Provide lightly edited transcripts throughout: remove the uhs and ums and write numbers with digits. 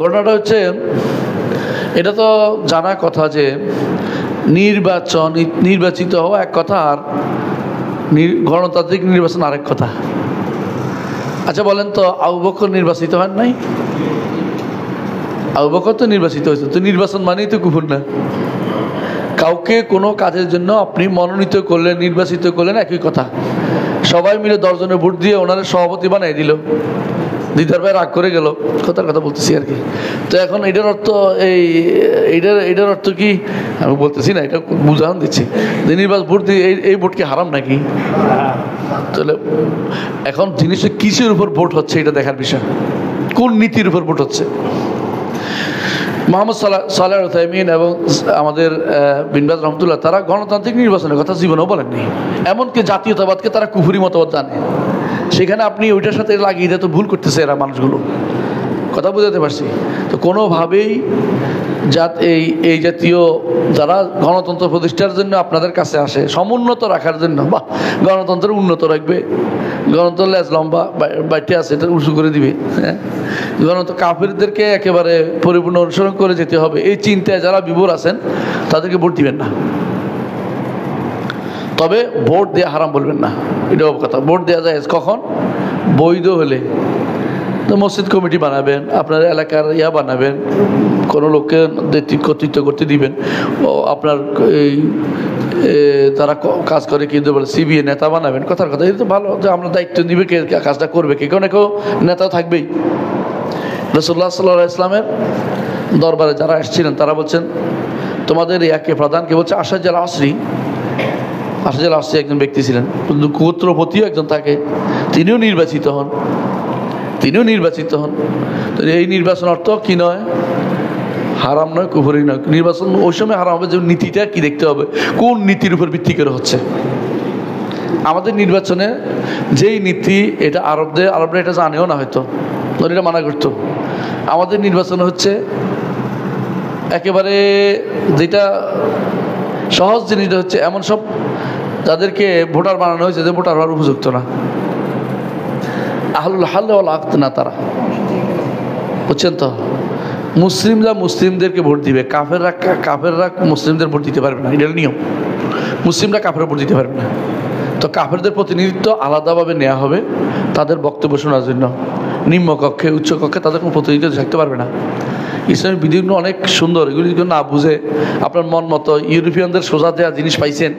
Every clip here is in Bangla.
ঘটনাটা হচ্ছে, এটা তো জানা কথা যে নির্বাচিত হওয়া এক কথা, আর গণতান্ত্রিক নির্বাচন আরেক কথা। আচ্ছা বলেন তো, আবু বকর নির্বাচিত হন নাই? আবু বকর তো নির্বাচিত হয়েছে, তো নির্বাচন মানেই তো কুফর না? কাউকে কোনো কাজের জন্য আপনি মনোনীত করলেন, নির্বাচিত করলেন, একই কথা। সবাই মিলে 10 জনের ভোট দিয়ে ওনার সভাপতি বানাই দিল, দিদার ভাই রাগ করে গেল, কথার কথা বলতেছি আর কি। তো এখন এটার অর্থ এইটার অর্থ কি? আমি বলতেছি না, এটা বুঝান দিচ্ছি যে নির্বাচন ভোট দিয়ে এই ভোট কি হারাম নাকি? তাহলে এখন জিনিসটা কিসের উপর ভোট হচ্ছে এটা দেখার বিষয়, কোন নীতির উপর ভোট হচ্ছে। মোহাম্মদ সালেহ উসাইমিন এবং আমাদের বিন বাজ রহমতুল্লাহ তারা গণতান্ত্রিক নির্বাচনের কথা জীবনেও বলেননি। এমনকি জাতীয়তাবাদকে তারা কুফরি মতবাদ জানে। সেখানে আপনি ওইটার সাথে লাগিয়ে দিয়ে তো ভুল করতেছে এরা মানুষগুলো, কথা বুঝাতে পারছি তো। কোনোভাবেই এই জাতীয় যারা গণতন্ত্র প্রতিষ্ঠার জন্য আপনাদের কাছে আসে, সমুন্নত রাখার জন্য, বা গণতন্ত্র উন্নত রাখবে, গণতন্ত্র লেজ লম্বা বাইটে আছে এটা উঁচু করে দিবে, হ্যাঁ, গণতন্ত্র কাফিরদেরকে একেবারে পরিপূর্ণ অনুসরণ করে যেতে হবে, এই চিন্তায় যারা বিভোর আছেন তাদেরকে ভোট দিবেন না। তবে ভোট দেওয়া হারাম বলবেন না, এটাও কথা। ভোট দেওয়া যায় কখন? বৈধ হলে। তো মসজিদ কমিটি বানাবেন, আপনার এলাকার বানাবেন, কোনো লোককে কর্তৃত্ব করতে দিবেন, ও আপনার এই তারা কাজ করে কিন্তু বলে সিবিএ নেতা বানাবেন, কথার কথা। এটা তো ভালো যে আমরা দায়িত্ব নিবে, কে কাজটা করবে, কে কেউ না কেউ নেতা থাকবেই। রাসূলুল্লাহ সাল্লাল্লাহু আলাইহি ওয়াসাল্লামের দরবারে যারা এসেছিলেন তারা বলছেন, তোমাদের একে প্রধানকে বলছে আশাজাল আসরি একজন ব্যক্তি ছিলেন, গোত্রপতিও একজন থাকে, তিনিও নির্বাচিত হন। তো এই নির্বাচন অর্থ কি নয়? হারাম নয়, কুফরি নয়। নির্বাচন ওই সময় হারাম হবে যে নীতিটা কি দেখতে হবে, কোন নীতির উপর ভিত্তি করে হচ্ছে। আমাদের নির্বাচনে যেই নীতি, এটা আরবরা এটা জানেও না হয়তো, এটা মানা করতো। আমাদের নির্বাচন হচ্ছে একেবারে যেটা সহজ জিনিসটা হচ্ছে, এমন সব যাদেরকে ভোটার বানানো হয়েছে যে ভোটার হওয়ার উপযুক্ত না, আহলুল হাল ওয়াল আকদ না তারা, বুঝছেন তো। মুসলিমরা মুসলিমদেরকে ভোট দিবে, কাফেররা মুসলিমদের ভোট দিতে পারবে না, এটা নিয়ম। মুসলিমরা কাফের ভোট দিতে পারবে না। তো কাফেরদের প্রতিনিধিত্ব আলাদাভাবে নেওয়া হবে তাদের বক্তব্য শোনার জন্য, নিম্নকক্ষে উচ্চকক্ষে তাদের কোনো প্রতিনিধিত্ব থাকতে পারবে না। ইসলামের বিধিগুলো অনেক সুন্দর, এগুলি না বুঝে আপনার মন মতো ইউরোপিয়ানদের সোজা দেওয়া জিনিস পাইছেন,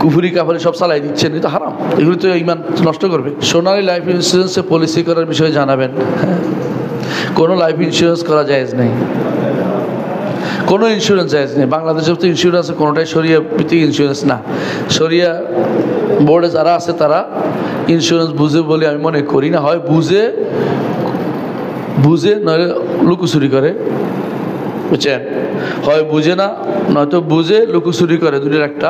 কুফুরি কাফারি সব চালাই দিচ্ছেন, এটা হারাম। এগুলি তো ইমান নষ্ট করবে। সোনালী লাইফ ইন্স্যুরেন্সে পলিসি করার বিষয়ে জানাবেন। হ্যাঁ, কোনো লাইফ ইন্স্যুরেন্স করা জায়েজ নেই, কোনো ইন্স্যুরেন্স জায়েজ নেই। বাংলাদেশের তো ইন্স্যুরেন্স কোনোটাই শরিয়া ভিত্তিক ইন্স্যুরেন্স না। শরিয়া বোর্ডে যারা আছে তারা ইন্স্যুরেন্স বুঝে বলে আমি মনে করি না। হয় বুঝে নয় লুকোচুরি করে, বুঝছেন? হয় বুঝে না, নয়তো বুঝে লুকোচুরি করে। দুটোর একটা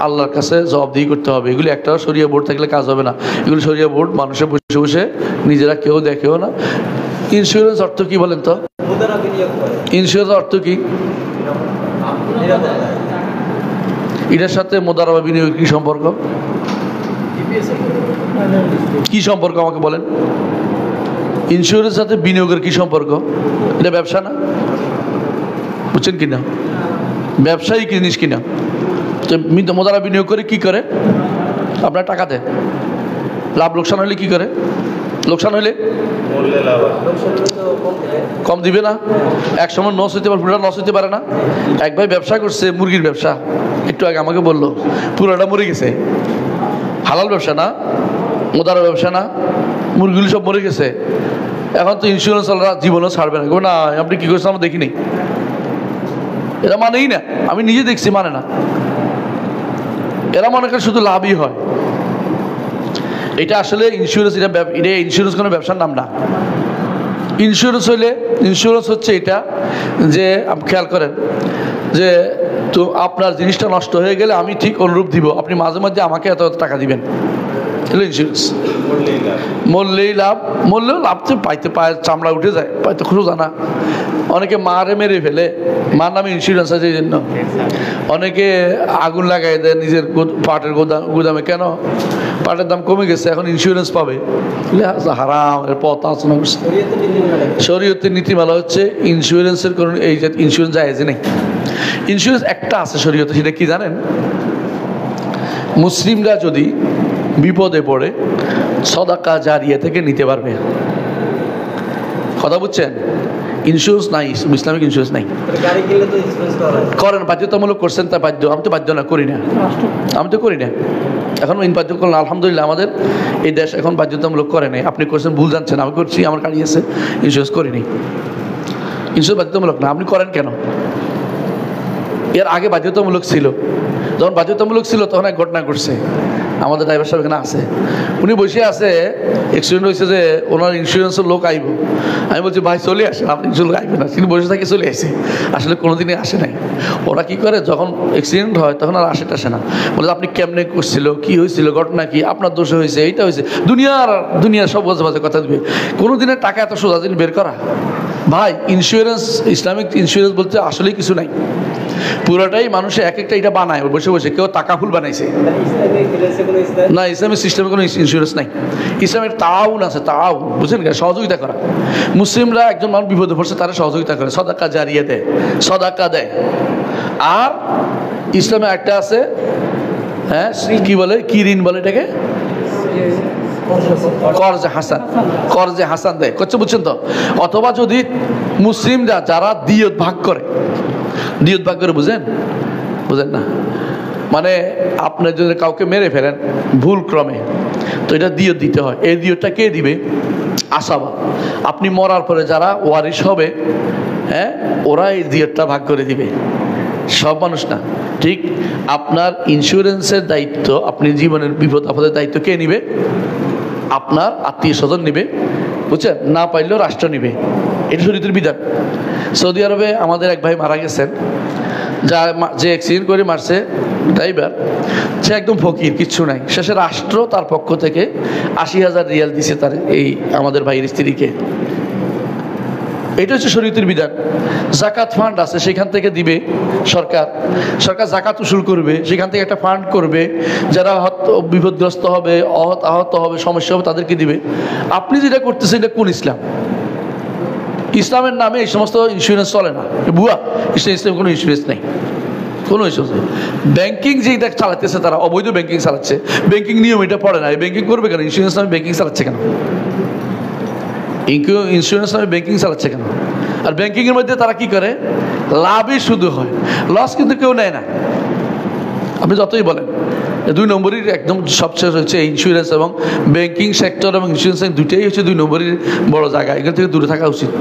আল্লাহর কাছে জবাবদিহি করতে হবে। এগুলি একটা শরিয়া বোর্ড থাকলে কাজ হবে না। এগুলি শরিয়া বোর্ড মানুষের বসে বসে নিজেরা কেউ দেখেও না। ইন্স্যুরেন্স অর্থ কি বলেন তো? ইন্স্যুরেন্স অর্থ কি? এটার সাথে মুদারাবা বিনিয়োগ কি সম্পর্ক? কি সম্পর্ক আমাকে বলেন? ইন্স্যুরেন্সের সাথে বিনিয়োগের কি সম্পর্ক? এটা ব্যবসা না, বুঝছেন কিনা? ব্যবসায়িক জিনিস কিনা। তো মুদারাবা বিনিয়োগ করে কি করে? আপনার টাকা দেয়, লাভ লোকসান হলে কি করে? লোকসান হলে কম দিবে না, এক সময় লস হইতে পারে, পুরোটা লস হইতে পারে না। এক ভাই ব্যবসা করছে, মুরগির ব্যবসা, একটু আগে আমাকে বললো পুরোটা মরে গেছে। হালাল ব্যবসা না, মোদার ব্যবসা না, মুরগিগুলি সব মরে গেছে। এখন তো ইন্স্যুরেন্স জীবনও ছাড়বে না। না, আপনি কি করছেন আমরা দেখিনি, এরা মানেই না। আমি নিজে দেখছি, মানে না। এরা মনে করে শুধু লাভই হয়। এটা আসলে ইন্স্যুরেন্স, এটা ইন্স্যুরেন্স কোনো ব্যবসার নাম না। ইন্স্যুরেন্স হচ্ছে এটা যে, খেয়াল করেন যে তো আপনার জিনিসটা নষ্ট হয়ে গেলে আমি ঠিক অনুরূপ দিব, আপনি মাঝে মাঝে আমাকে এত টাকা দিবেন। হলো ইন্স্যুরেন্স। মরলেই লাভ, মরলেও লাভ তো পাইতে, পায়ের চামড়া উঠে যায়, পাইতে খুব জানা। অনেকে মারে মেরে ফেলে, মার নামে ইন্স্যুরেন্স আছে এই জন্য। অনেকে আগুন লাগাই দেয় নিজের পাটের গুদামে, কেন? পাটের দাম কমে গেছে, এখন ইন্স্যুরেন্স পাবে। হারাম, এর পথ আলোচনা করছে। শরীয়তের নীতিমালা হচ্ছে ইন্স্যুরেন্সের কারণ এই যে ইন্স্যুরেন্স জায়েজ নেই। ইন্স্যুরেন্স একটা আছে শরীয়তে, সেটা কি জানেন? মুসলিমরা যদি বিপদে পড়ে সদাকা জারিয়া থেকে নিতে পারবে। কথা বুঝছেন? ইন্স্যুরেন্স নাই, ইসলামিক ইন্স্যুরেন্স নাই। করেন, বাধ্যতামূলক করছেন, তা বাধ্য। আমি তো বাধ্য না, করি না, আমি তো করি না। এখন বাধ্য করলাম, আলহামদুলিল্লাহ আমাদের এই দেশ এখন বাধ্যতামূলক করে নাই। আপনি করছেন, ভুল জানছেন, আমি করছি, আমার গাড়ি আছে, ইন্স্যুরেন্স করিনি। ইন্স্যুরেন্স বাধ্যতামূলক না, আপনি করেন কেন? এর আগে বাধ্যতামূলক ছিল। যখন বাধ্যতামূলক ছিল তখন এক ঘটনা ঘটছে, আমাদের ড্রাইভার সাহেব এখানে আছে, উনি বসে আছে, অ্যাক্সিডেন্ট হয়েছে যে ওনার ইন্স্যুরেন্সের লোক আইব। আমি বলছি ভাই চলে আসেন, আপনি কিছু লোক আইবেন না। তিনি বসে থাকে, চলে আসে, আসলে কোনোদিনই আসে নাই। ওরা কি করে, যখন অ্যাক্সিডেন্ট হয় তখন আর আসে না, বলে আপনি কেমনে করছিল, কি হয়েছিল, ঘটনা কি, আপনার দোষে হয়েছে, এইটা হয়েছে, দুনিয়ার সব বাজে বাজে কথা দিবে। কোনোদিনের টাকা এত সোজা দিন বের করা? ভাই ইন্স্যুরেন্স, ইসলামিক ইন্স্যুরেন্স বলতে আসলেই কিছু নাই, পুরোটাই মানুষে এক একটা এটা বানায় বসে বসে। কেউ টাকা ফুল বানাইছে না, ইসলামিক সিস্টেমে কোনো ইন্স্যুরেন্স নাই। ইসলামের তাআউন আছে, তাআউন, বুঝলেন, সহযোগিতা করা। মুসলিমরা একজন মানুষ বিপদে পড়ছে, তারা সহযোগিতা করে, সদাকা জারিয়া দেয়, সদাকা দেয়। আর ইসলামে একটা আছে, হ্যাঁ, কি বলে, কি ঋণ বলে এটাকে, কর্জে হাসান, কর্জে হাসান দেয়, করছে, বুঝছেন তো? অথবা যদি মুসলিমরা যারা দিয়ত ভাগ করে, দিয়ত ভাগ করে, বুঝেন না, মানে আপনি যদি কাউকে মেরে ফেলেন ভুল ক্রমে, তো এটা দিয়ত দিতে হয়। এই দিয়তটা কে দিবে? আসাবা। আপনি মরার পরে যারা ওয়ারিশ হবে, হ্যাঁ, ওরা এই দিয়তটা ভাগ করে দিবে, সব মানুষ না। ঠিক আপনার ইন্স্যুরেন্সের দায়িত্ব, আপনি জীবনের বিপদ আপদের দায়িত্ব কে নিবে? আপনার আত্মীয় স্বজন নিবে, বুঝছেন, না পাইলেও রাষ্ট্র নিবে। এটা শরীয়তের বিধান। সৌদি আরবে আমাদের এক ভাই মারা গেছেন, যে অ্যাক্সিডেন্ট করে মারছে ড্রাইভার, সে একদম ফকির, কিচ্ছু নাই। শেষে রাষ্ট্র তার পক্ষ থেকে ৮০,০০০ রিয়াল দিছে তার এই আমাদের ভাইয়ের স্ত্রীকে। এটা হচ্ছে শরীয়তের বিধান। জাকাত ফান্ড আছে, সেখান থেকে দিবে সরকার জাকাত উসুল করবে, সেখান থেকে একটা ফান্ড করবে, যারা বিপদগ্রস্ত হবে, আহত হবে, সমস্যা হবে, তাদেরকে দিবে। আপনি যেটা করতেছেন এটা কোন ইসলাম? ইসলামের নামে এই সমস্ত ইন্স্যুরেন্স চলে না, ভুয়া। ইসলামে কোনো ইন্স্যুরেন্স নেই, কোনো ইন্স্যুরেন্স নেই। ব্যাংকিং যেটা চালাতেছে, তারা অবৈধ ব্যাংকিং চালাচ্ছে, ব্যাংকিং নিয়ম এটা পড়ে না। ব্যাংকিং করবে কেন? ইন্স্যুরেন্স নামে ব্যাংকিং চালাচ্ছে কেন? ইন্স্যুরেন্স নামে ব্যাংকিং চালাচ্ছে কেন? আর ব্যাংকিংয়ের মধ্যে তারা কি করে? লাভই শুধু হয়, লস কিন্তু কেউ নেয় না। আপনি যতই বলেন, 2 নম্বরই একদম সবচেয়ে হচ্ছে ইন্স্যুরেন্স এবং ব্যাংকিং সেক্টর এবং ইন্স্যুরেন্স, দুইটাই হচ্ছে 2 নম্বরের বড় জায়গা। এখান থেকে দূরে থাকা উচিত।